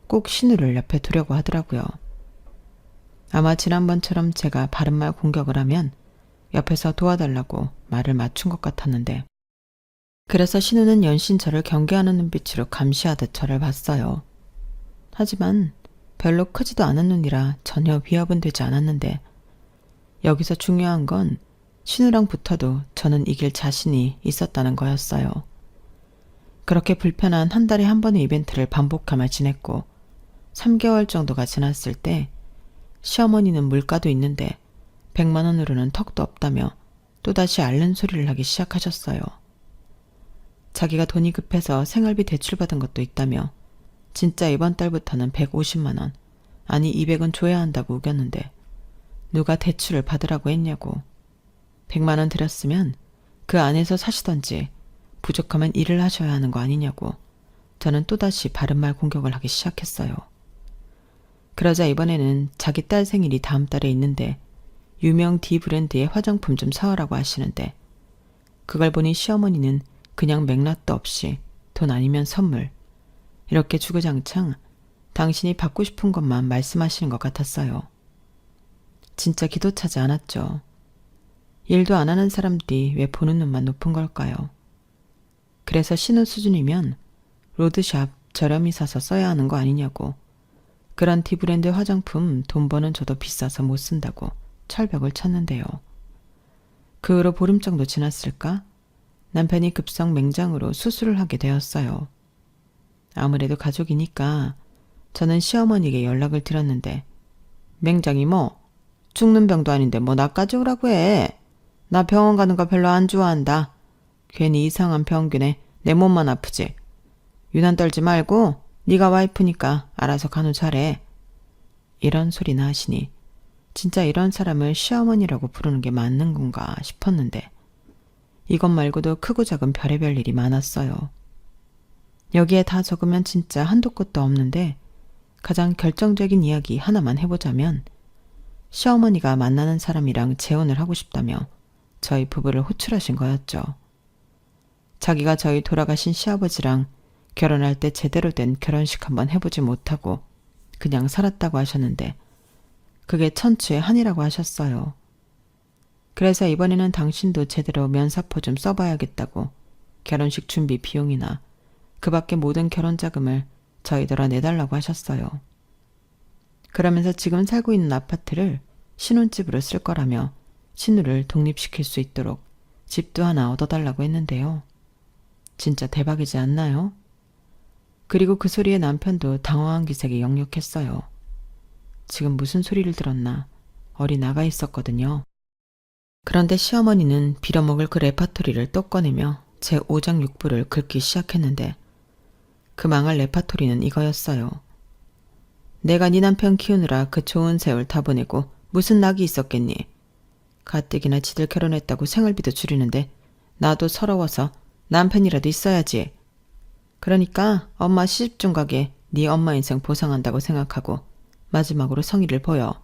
꼭 신우를 옆에 두려고 하더라고요. 아마 지난번처럼 제가 바른말 공격을 하면 옆에서 도와달라고 말을 맞춘 것 같았는데 그래서 신우는 연신 저를 경계하는 눈빛으로 감시하듯 저를 봤어요. 하지만 별로 크지도 않은 눈이라 전혀 위협은 되지 않았는데 여기서 중요한 건 신우랑 붙어도 저는 이길 자신이 있었다는 거였어요. 그렇게 불편한 한 달에 한 번의 이벤트를 반복하며 지냈고 3개월 정도가 지났을 때 시어머니는 물가도 있는데 100만 원으로는 턱도 없다며 또다시 앓는 소리를 하기 시작하셨어요. 자기가 돈이 급해서 생활비 대출받은 것도 있다며 진짜 이번 달부터는 150만 원, 아니 200원 줘야 한다고 우겼는데 누가 대출을 받으라고 했냐고. 100만 원 들였으면 그 안에서 사시던지 부족하면 일을 하셔야 하는 거 아니냐고 저는 또다시 바른말 공격을 하기 시작했어요. 그러자 이번에는 자기 딸 생일이 다음 달에 있는데 유명 D 브랜드의 화장품 좀 사오라고 하시는데 그걸 보니 시어머니는 그냥 맥락도 없이 돈 아니면 선물 이렇게 주구장창 당신이 받고 싶은 것만 말씀하시는 것 같았어요. 진짜 기도 차지 않았죠. 일도 안 하는 사람들이 왜 보는 눈만 높은 걸까요? 그래서 신혼 수준이면 로드샵 저렴히 사서 써야 하는 거 아니냐고, 그런 D브랜드 화장품 돈 버는 저도 비싸서 못 쓴다고 철벽을 쳤는데요. 그 후로 보름 정도 지났을까? 남편이 급성 맹장으로 수술을 하게 되었어요. 아무래도 가족이니까 저는 시어머니에게 연락을 드렸는데 맹장이 뭐? 죽는 병도 아닌데 뭐 나까지 오라고 해. 나 병원 가는 거 별로 안 좋아한다. 괜히 이상한 병균에 내 몸만 아프지. 유난 떨지 말고 네가 와이프니까 알아서 간호잘해. 이런 소리나 하시니 진짜 이런 사람을 시어머니라고 부르는 게 맞는 건가 싶었는데 이것 말고도 크고 작은 별의별 일이 많았어요. 여기에 다 적으면 진짜 한도 끝도 없는데 가장 결정적인 이야기 하나만 해보자면 시어머니가 만나는 사람이랑 재혼을 하고 싶다며 저희 부부를 호출하신 거였죠. 자기가 저희 돌아가신 시아버지랑 결혼할 때 제대로 된 결혼식 한번 해보지 못하고 그냥 살았다고 하셨는데 그게 천추의 한이라고 하셨어요. 그래서 이번에는 당신도 제대로 면사포 좀 써봐야겠다고 결혼식 준비 비용이나 그 밖에 모든 결혼 자금을 저희들아 내달라고 하셨어요. 그러면서 지금 살고 있는 아파트를 신혼집으로 쓸 거라며 신우를 독립시킬 수 있도록 집도 하나 얻어달라고 했는데요. 진짜 대박이지 않나요? 그리고 그 소리에 남편도 당황한 기색이 역력했어요. 지금 무슨 소리를 들었나 어리 나가 있었거든요. 그런데 시어머니는 빌어먹을 그 레파토리를 또 꺼내며 제 오장육부를 긁기 시작했는데 그 망할 레파토리는 이거였어요. 내가 네 남편 키우느라 그 좋은 세월 다 보내고 무슨 낙이 있었겠니? 가뜩이나 지들 결혼했다고 생활비도 줄이는데 나도 서러워서 남편이라도 있어야지. 그러니까 엄마 시집좀 가게 네 엄마 인생 보상한다고 생각하고 마지막으로 성의를 보여.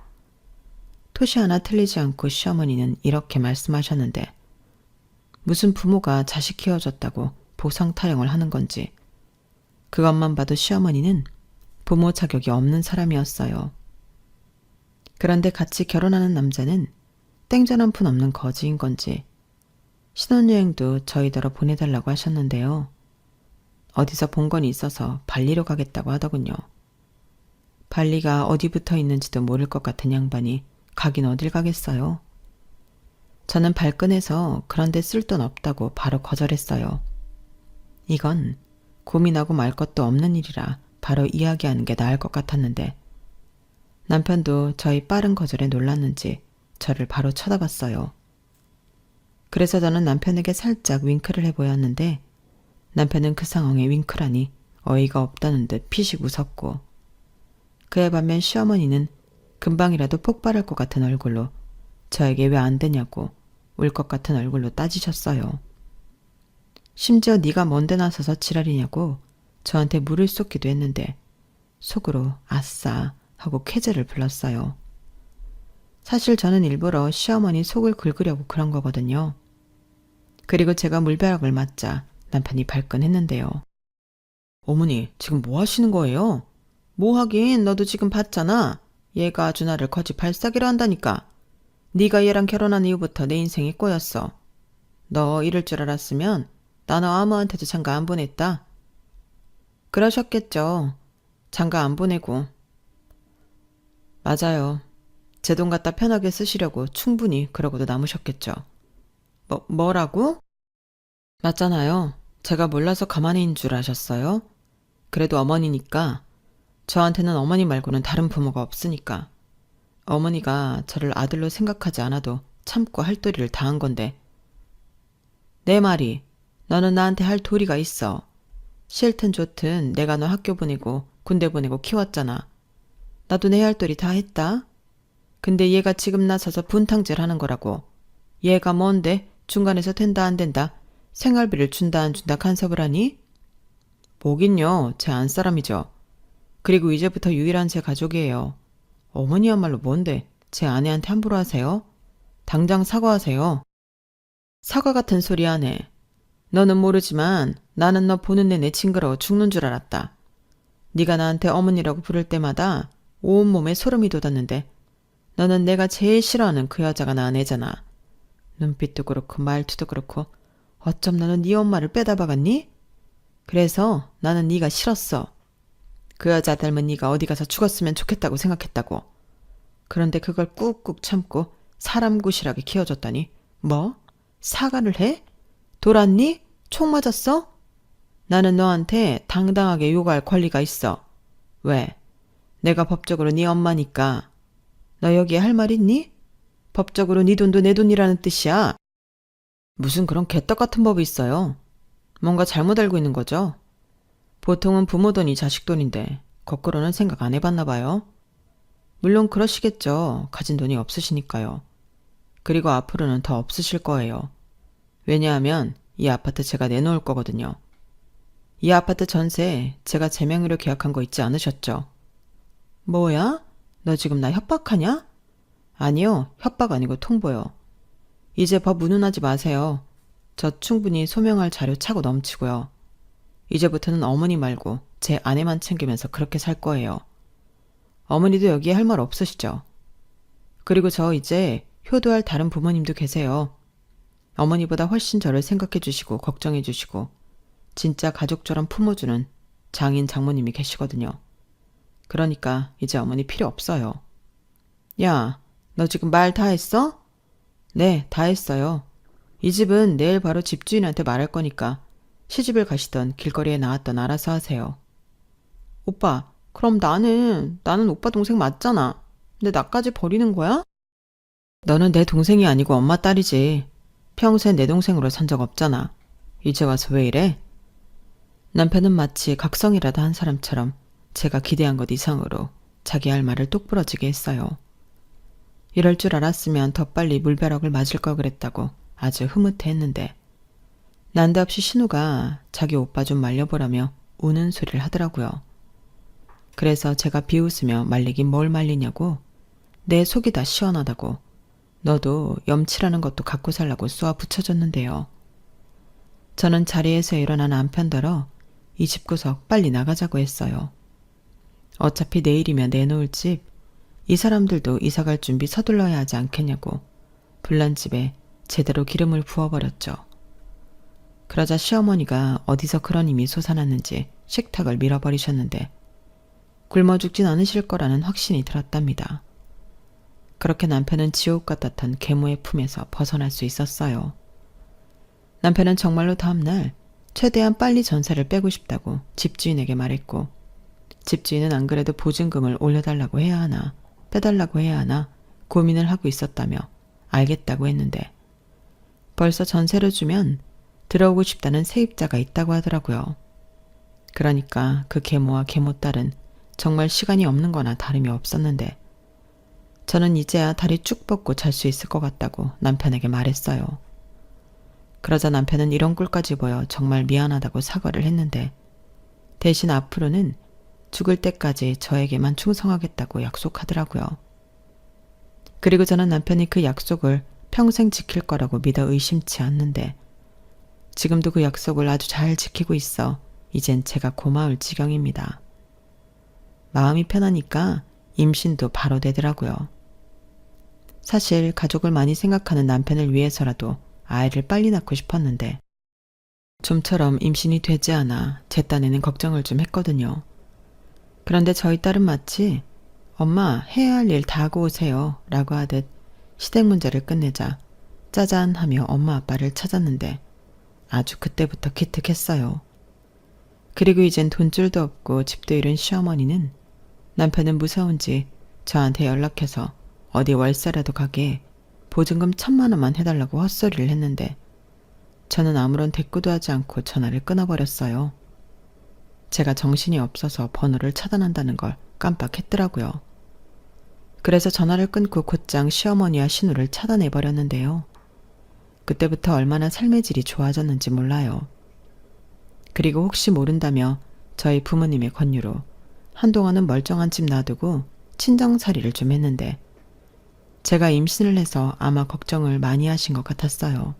토시 하나 틀리지 않고 시어머니는 이렇게 말씀하셨는데 무슨 부모가 자식 키워줬다고 보상 타령을 하는 건지 그것만 봐도 시어머니는 부모 자격이 없는 사람이었어요. 그런데 같이 결혼하는 남자는 땡전 한 푼 없는 거지인 건지 신혼여행도 저희더러 보내달라고 하셨는데요. 어디서 본 건 있어서 발리로 가겠다고 하더군요. 발리가 어디 붙어 있는지도 모를 것 같은 양반이 가긴 어딜 가겠어요. 저는 발끈해서 그런데 쓸 돈 없다고 바로 거절했어요. 이건 고민하고 말 것도 없는 일이라 바로 이야기하는 게 나을 것 같았는데 남편도 저희 빠른 거절에 놀랐는지 저를 바로 쳐다봤어요. 그래서 저는 남편에게 살짝 윙크를 해보였는데 남편은 그 상황에 윙크라니 어이가 없다는 듯 피식 웃었고 그에 반면 시어머니는 금방이라도 폭발할 것 같은 얼굴로 저에게 왜 안 되냐고 울 것 같은 얼굴로 따지셨어요. 심지어 네가 뭔데 나서서 지랄이냐고 저한테 물을 쏟기도 했는데 속으로 아싸 하고 쾌재를 불렀어요. 사실 저는 일부러 시어머니 속을 긁으려고 그런 거거든요. 그리고 제가 물벼락을 맞자 남편이 발끈했는데요. 어머니, 지금 뭐 하시는 거예요? 뭐 하긴 너도 지금 봤잖아. 얘가 아주 나를 거지 발사기로 한다니까. 네가 얘랑 결혼한 이후부터 내 인생이 꼬였어. 너 이럴 줄 알았으면 나 너 아무한테도 장가 안 보냈다. 그러셨겠죠. 장가 안 보내고. 맞아요. 제 돈 갖다 편하게 쓰시려고 충분히 그러고도 남으셨겠죠. 뭐라고? 맞잖아요. 제가 몰라서 가만히 있는 줄 아셨어요? 그래도 어머니니까. 저한테는 어머니 말고는 다른 부모가 없으니까. 어머니가 저를 아들로 생각하지 않아도 참고 할 도리를 다한 건데. 내 말이 너는 나한테 할 도리가 있어. 싫든 좋든 내가 너 학교 보내고 군대 보내고 키웠잖아. 나도 내 할 도리 다 했다. 근데 얘가 지금 나서서 분탕질 하는 거라고. 얘가 뭔데 중간에서 된다 안 된다 생활비를 준다 안 준다 간섭을 하니? 뭐긴요. 제 안사람이죠. 그리고 이제부터 유일한 제 가족이에요. 어머니야말로 뭔데 제 아내한테 함부로 하세요? 당장 사과하세요. 사과 같은 소리 안 해. 너는 모르지만 나는 너 보는 내내 징그러워 죽는 줄 알았다. 네가 나한테 어머니라고 부를 때마다 온몸에 소름이 돋았는데 너는 내가 제일 싫어하는 그 여자가 낳은 애잖아. 눈빛도 그렇고 말투도 그렇고 어쩜 너는 네 엄마를 빼다 박았니? 그래서 나는 네가 싫었어. 그 여자 닮은 네가 어디 가서 죽었으면 좋겠다고 생각했다고. 그런데 그걸 꾹꾹 참고 사람 구실하게 키워줬더니 뭐? 사과를 해? 돌았니? 총 맞았어? 나는 너한테 당당하게 요구할 권리가 있어. 왜? 내가 법적으로 네 엄마니까. 너 여기에 할 말 있니? 법적으로 네 돈도 내 돈이라는 뜻이야. 무슨 그런 개떡 같은 법이 있어요. 뭔가 잘못 알고 있는 거죠. 보통은 부모 돈이 자식 돈인데 거꾸로는 생각 안 해봤나 봐요. 물론 그러시겠죠. 가진 돈이 없으시니까요. 그리고 앞으로는 더 없으실 거예요. 왜냐하면 이 아파트 제가 내놓을 거거든요. 이 아파트 전세 제가 제 명의로 계약한 거 잊지 않으셨죠? 뭐야? 너 지금 나 협박하냐? 아니요, 협박 아니고 통보요. 이제 법 운운하지 마세요. 저 충분히 소명할 자료 차고 넘치고요. 이제부터는 어머니 말고 제 아내만 챙기면서 그렇게 살 거예요. 어머니도 여기에 할 말 없으시죠? 그리고 저 이제 효도할 다른 부모님도 계세요. 어머니보다 훨씬 저를 생각해 주시고 걱정해 주시고 진짜 가족처럼 품어주는 장인 장모님이 계시거든요. 그러니까 이제 어머니 필요 없어요. 야, 너 지금 말 다 했어? 네, 다 했어요. 이 집은 내일 바로 집주인한테 말할 거니까 시집을 가시던 길거리에 나왔던 알아서 하세요. 오빠, 그럼 나는 오빠 동생 맞잖아. 근데 나까지 버리는 거야? 너는 내 동생이 아니고 엄마 딸이지. 평생 내 동생으로 산 적 없잖아. 이제 와서 왜 이래? 남편은 마치 각성이라도 한 사람처럼 제가 기대한 것 이상으로 자기 할 말을 똑부러지게 했어요. 이럴 줄 알았으면 더 빨리 물벼락을 맞을 걸 그랬다고 아주 흐뭇해했는데 난데없이 신우가 자기 오빠 좀 말려보라며 우는 소리를 하더라고요. 그래서 제가 비웃으며 말리긴 뭘 말리냐고 내 속이 다 시원하다고 너도 염치라는 것도 갖고 살라고 쏘아 붙여줬는데요. 저는 자리에서 일어난 남편더러 이 집구석 빨리 나가자고 했어요. 어차피 내일이면 내놓을 집, 이 사람들도 이사갈 준비 서둘러야 하지 않겠냐고 불난 집에 제대로 기름을 부어버렸죠. 그러자 시어머니가 어디서 그런 힘이 솟아났는지 식탁을 밀어버리셨는데 굶어 죽진 않으실 거라는 확신이 들었답니다. 그렇게 남편은 지옥 같았던 계모의 품에서 벗어날 수 있었어요. 남편은 정말로 다음날 최대한 빨리 전세를 빼고 싶다고 집주인에게 말했고 집주인은 안 그래도 보증금을 올려달라고 해야 하나 빼달라고 해야 하나 고민을 하고 있었다며 알겠다고 했는데 벌써 전세를 주면 들어오고 싶다는 세입자가 있다고 하더라고요. 그러니까 그 계모와 계모딸은 정말 시간이 없는 거나 다름이 없었는데 저는 이제야 다리 쭉 뻗고 잘 수 있을 것 같다고 남편에게 말했어요. 그러자 남편은 이런 꼴까지 보여 정말 미안하다고 사과를 했는데 대신 앞으로는 죽을 때까지 저에게만 충성하겠다고 약속하더라고요. 그리고 저는 남편이 그 약속을 평생 지킬 거라고 믿어 의심치 않는데 지금도 그 약속을 아주 잘 지키고 있어 이젠 제가 고마울 지경입니다. 마음이 편하니까 임신도 바로 되더라고요. 사실 가족을 많이 생각하는 남편을 위해서라도 아이를 빨리 낳고 싶었는데 좀처럼 임신이 되지 않아 제 딴에는 걱정을 좀 했거든요. 그런데 저희 딸은 마치 엄마 해야 할 일 다 하고 오세요 라고 하듯 시댁 문제를 끝내자 짜잔 하며 엄마 아빠를 찾았는데 아주 그때부터 기특했어요. 그리고 이젠 돈줄도 없고 집도 잃은 시어머니는 남편은 무서운지 저한테 연락해서 어디 월세라도 가게 보증금 1,000만 원만 해달라고 헛소리를 했는데 저는 아무런 대꾸도 하지 않고 전화를 끊어버렸어요. 제가 정신이 없어서 번호를 차단한다는 걸 깜빡했더라고요. 그래서 전화를 끊고 곧장 시어머니와 신우를 차단해버렸는데요. 그때부터 얼마나 삶의 질이 좋아졌는지 몰라요. 그리고 혹시 모른다며 저희 부모님의 권유로 한동안은 멀쩡한 집 놔두고 친정살이를 좀 했는데 제가 임신을 해서 아마 걱정을 많이 하신 것 같았어요.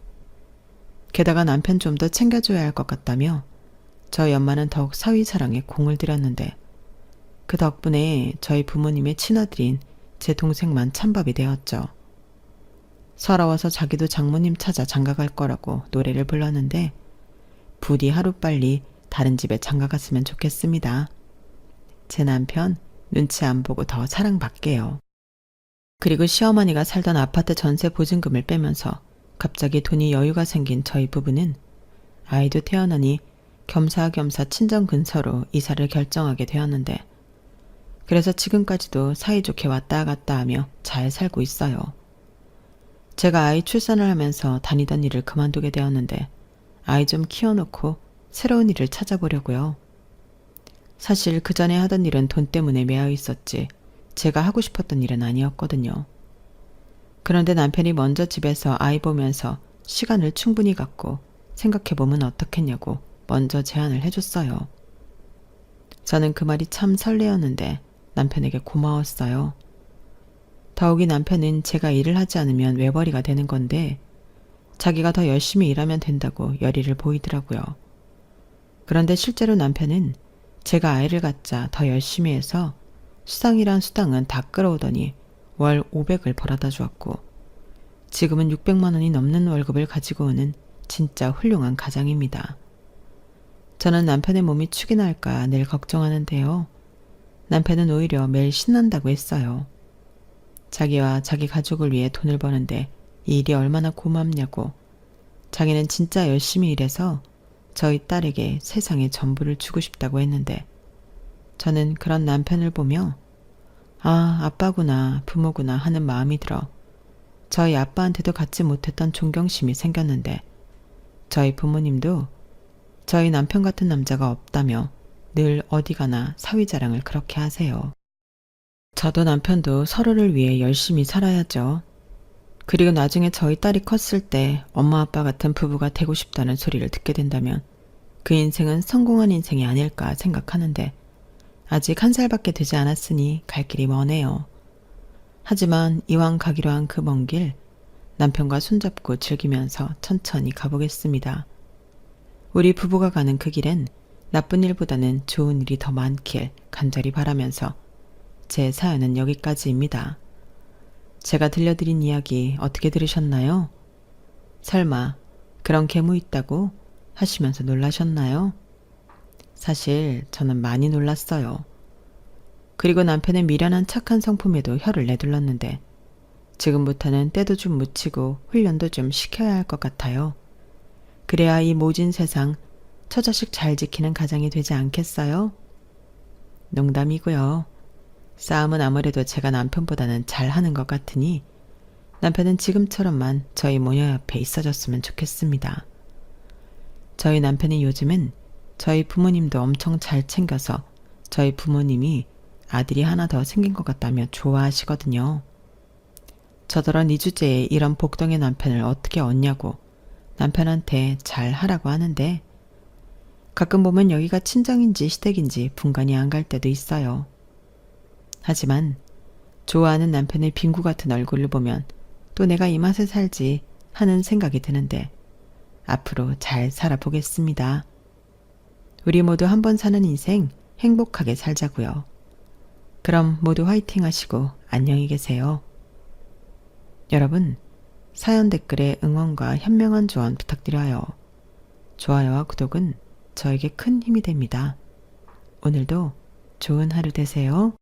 게다가 남편 좀 더 챙겨줘야 할 것 같다며 저희 엄마는 더욱 사위 사랑에 공을 들였는데 그 덕분에 저희 부모님의 친아들인 제 동생만 찬밥이 되었죠. 서러워서 자기도 장모님 찾아 장가갈 거라고 노래를 불렀는데 부디 하루빨리 다른 집에 장가갔으면 좋겠습니다. 제 남편 눈치 안 보고 더 사랑받게요. 그리고 시어머니가 살던 아파트 전세 보증금을 빼면서 갑자기 돈이 여유가 생긴 저희 부부는 아이도 태어나니 겸사겸사 친정 근처로 이사를 결정하게 되었는데 그래서 지금까지도 사이좋게 왔다 갔다 하며 잘 살고 있어요. 제가 아이 출산을 하면서 다니던 일을 그만두게 되었는데 아이 좀 키워놓고 새로운 일을 찾아보려고요. 사실 그 전에 하던 일은 돈 때문에 매여 있었지 제가 하고 싶었던 일은 아니었거든요. 그런데 남편이 먼저 집에서 아이 보면서 시간을 충분히 갖고 생각해보면 어떻겠냐고 먼저 제안을 해줬어요. 저는 그 말이 참 설레었는데 남편에게 고마웠어요. 더욱이 남편은 제가 일을 하지 않으면 외벌이가 되는 건데 자기가 더 열심히 일하면 된다고 열의를 보이더라고요. 그런데 실제로 남편은 제가 아이를 갖자 더 열심히 해서 수당이란 수당은 다 끌어오더니 월 500을 벌어다 주었고 지금은 600만 원이 넘는 월급을 가지고 오는 진짜 훌륭한 가장입니다. 저는 남편의 몸이 축이 날까 늘 걱정하는데요. 남편은 오히려 매일 신난다고 했어요. 자기와 자기 가족을 위해 돈을 버는데 이 일이 얼마나 고맙냐고 자기는 진짜 열심히 일해서 저희 딸에게 세상의 전부를 주고 싶다고 했는데 저는 그런 남편을 보며 아, 아빠구나, 부모구나 하는 마음이 들어 저희 아빠한테도 갖지 못했던 존경심이 생겼는데 저희 부모님도 저희 남편 같은 남자가 없다며 늘 어디 가나 사위 자랑을 그렇게 하세요. 저도 남편도 서로를 위해 열심히 살아야죠. 그리고 나중에 저희 딸이 컸을 때 엄마 아빠 같은 부부가 되고 싶다는 소리를 듣게 된다면 그 인생은 성공한 인생이 아닐까 생각하는데 아직 1살밖에 되지 않았으니 갈 길이 머네요. 하지만 이왕 가기로 한 그 먼 길 남편과 손잡고 즐기면서 천천히 가보겠습니다. 우리 부부가 가는 그 길엔 나쁜 일보다는 좋은 일이 더 많길 간절히 바라면서 제 사연은 여기까지입니다. 제가 들려드린 이야기 어떻게 들으셨나요? 설마 그런 계모 있다고 하시면서 놀라셨나요? 사실 저는 많이 놀랐어요. 그리고 남편의 미련한 착한 성품에도 혀를 내둘렀는데 지금부터는 때도 좀 묻히고 훈련도 좀 시켜야 할 것 같아요. 그래야 이 모진 세상 처자식 잘 지키는 가장이 되지 않겠어요? 농담이고요. 싸움은 아무래도 제가 남편보다는 잘하는 것 같으니 남편은 지금처럼만 저희 모녀 옆에 있어줬으면 좋겠습니다. 저희 남편이 요즘은 저희 부모님도 엄청 잘 챙겨서 저희 부모님이 아들이 하나 더 생긴 것 같다며 좋아하시거든요. 저더러 2주째에 이런 복덩이 남편을 어떻게 얻냐고 남편한테 잘 하라고 하는데 가끔 보면 여기가 친정인지 시댁인지 분간이 안 갈 때도 있어요. 하지만 좋아하는 남편의 빙구 같은 얼굴을 보면 또 내가 이 맛에 살지 하는 생각이 드는데 앞으로 잘 살아보겠습니다. 우리 모두 한 번 사는 인생 행복하게 살자고요. 그럼 모두 화이팅 하시고 안녕히 계세요. 여러분, 사연 댓글에 응원과 현명한 조언 부탁드려요. 좋아요와 구독은 저에게 큰 힘이 됩니다. 오늘도 좋은 하루 되세요.